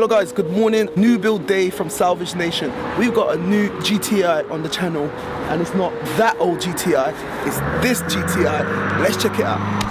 Hello guys, good morning. New build day from Salvage Nation. We've got a new GTI on the channel, and it's not that old GTI, it's this GTI. Let's check it out.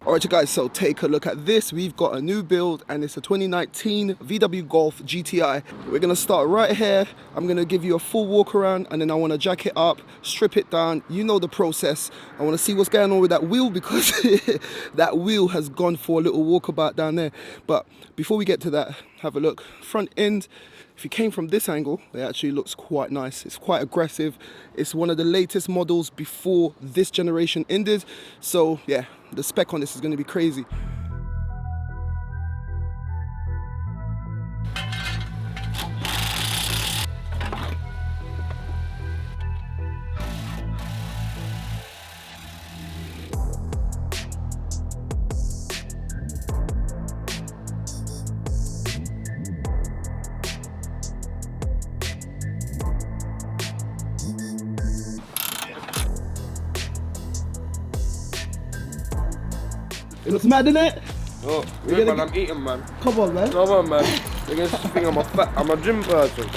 Alright you guys, so take a look at this. We've got a new build and it's a 2019 VW Golf GTI. We're going to start right here. I'm going to give you a full walk around and then I want to jack it up, strip it down. You know the process. I want to see what's going on with that wheel because that wheel has gone for a little walkabout down there. But before we get to that, have a look. Front end, if you came from this angle, it actually looks quite nice. It's quite aggressive. It's one of the latest models before this generation ended. So yeah, the spec on this is going to be crazy. It looks mad, innit? Oh, yeah, man, I'm eating, man. Come on, man. Come on, man. You're gonna think I'm a gym person.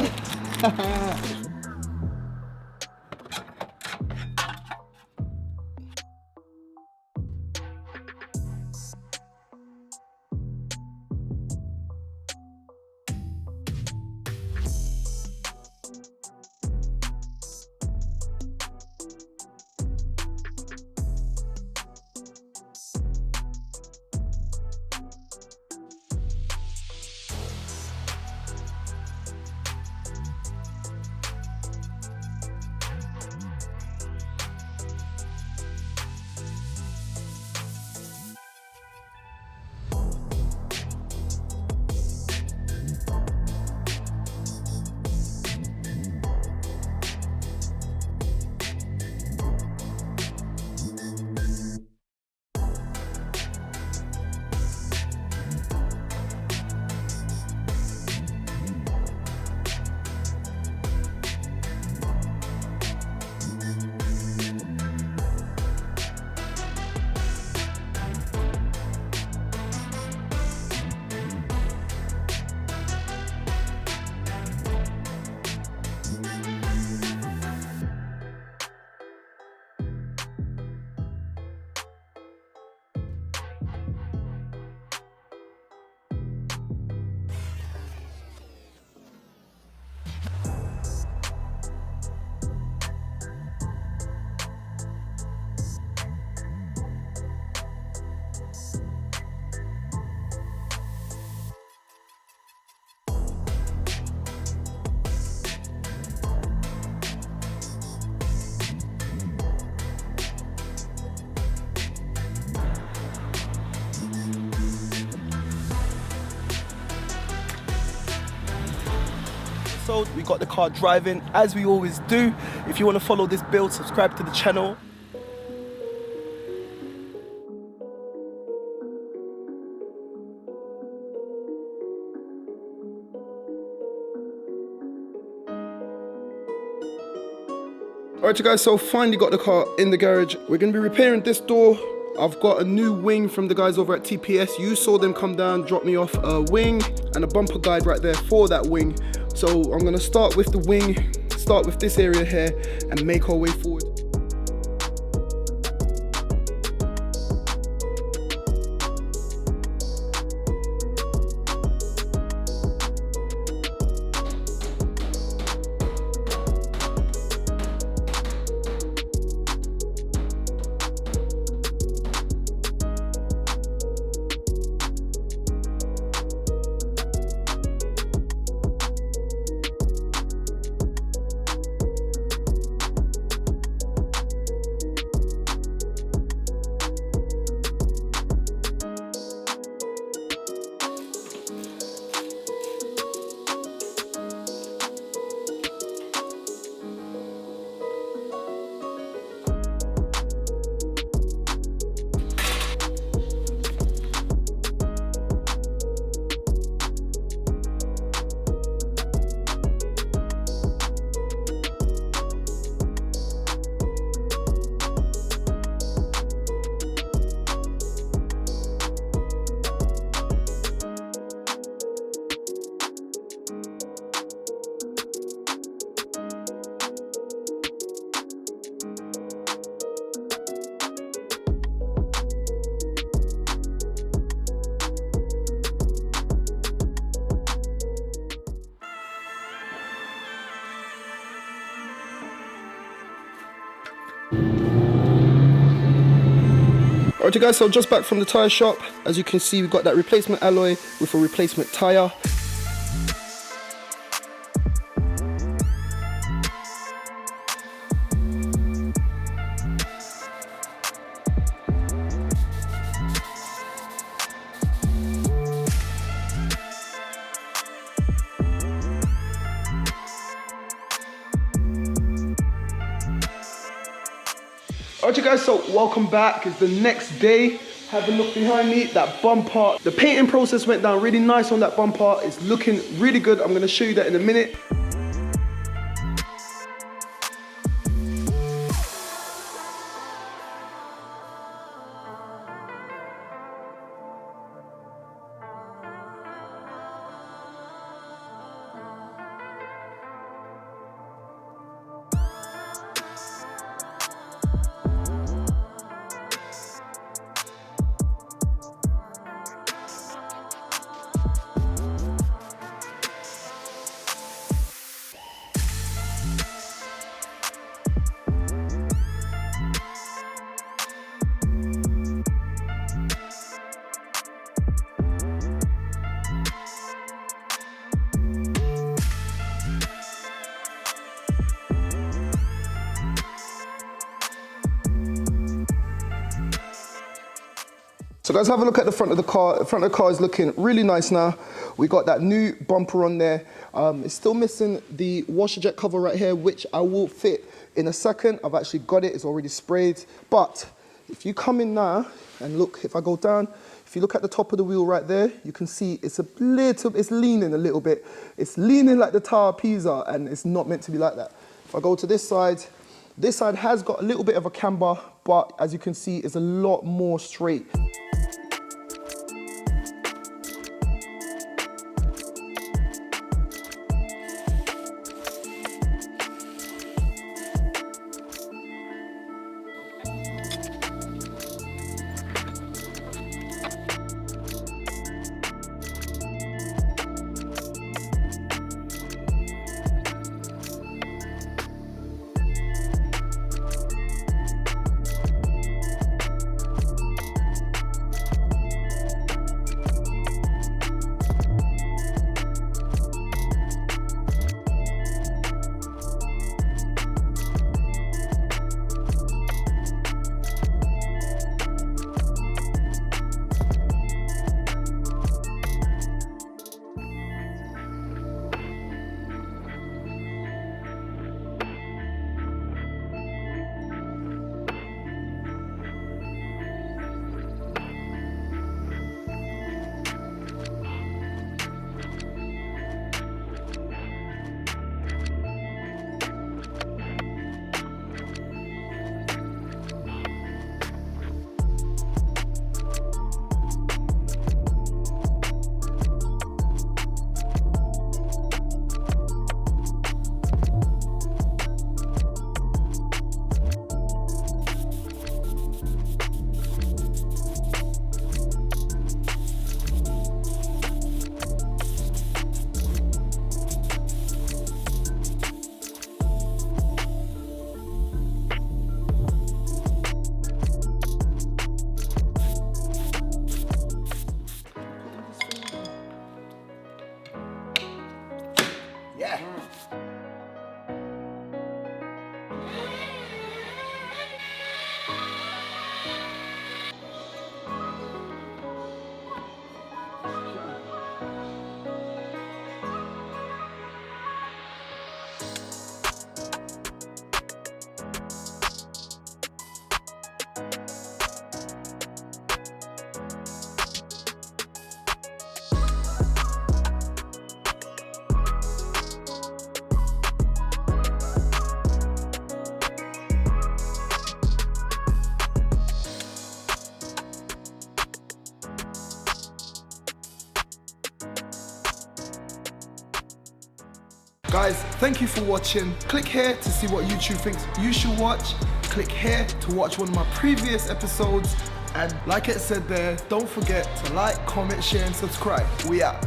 So we got the car driving as we always do. If you want to follow this build, subscribe to the channel. Alright you guys, so finally got the car in the garage. We're going to be repairing this door. I've got a new wing from the guys over at TPS. You saw them come down, drop me off a wing and a bumper guide right there for that wing. So I'm going to start with the wing, start with this area here and make our way forward. Alright guys, so just back from the tyre shop. As you can see, we've got that replacement alloy with a replacement tyre. Alright you guys, so welcome back. It's the next day. Have a look behind me, that bumper. The painting process went down really nice on that bumper. It's looking really good. I'm gonna show you that in a minute. So guys, have a look at the front of the car. The front of the car is looking really nice now. We got that new bumper on there. It's still missing the washer jet cover right here, which I will fit in a second. I've actually got it, it's already sprayed. But if you come in now and look, if I go down, if you look at the top of the wheel right there, you can see it's leaning a little bit. It's leaning like the Tower of Pisa, and it's not meant to be like that. If I go to this side has got a little bit of a camber, but as you can see, it's a lot more straight. Guys, thank you for watching. Click here to see what YouTube thinks you should watch. Click here to watch one of my previous episodes. And like it said there, don't forget to like, comment, share, and subscribe. We out.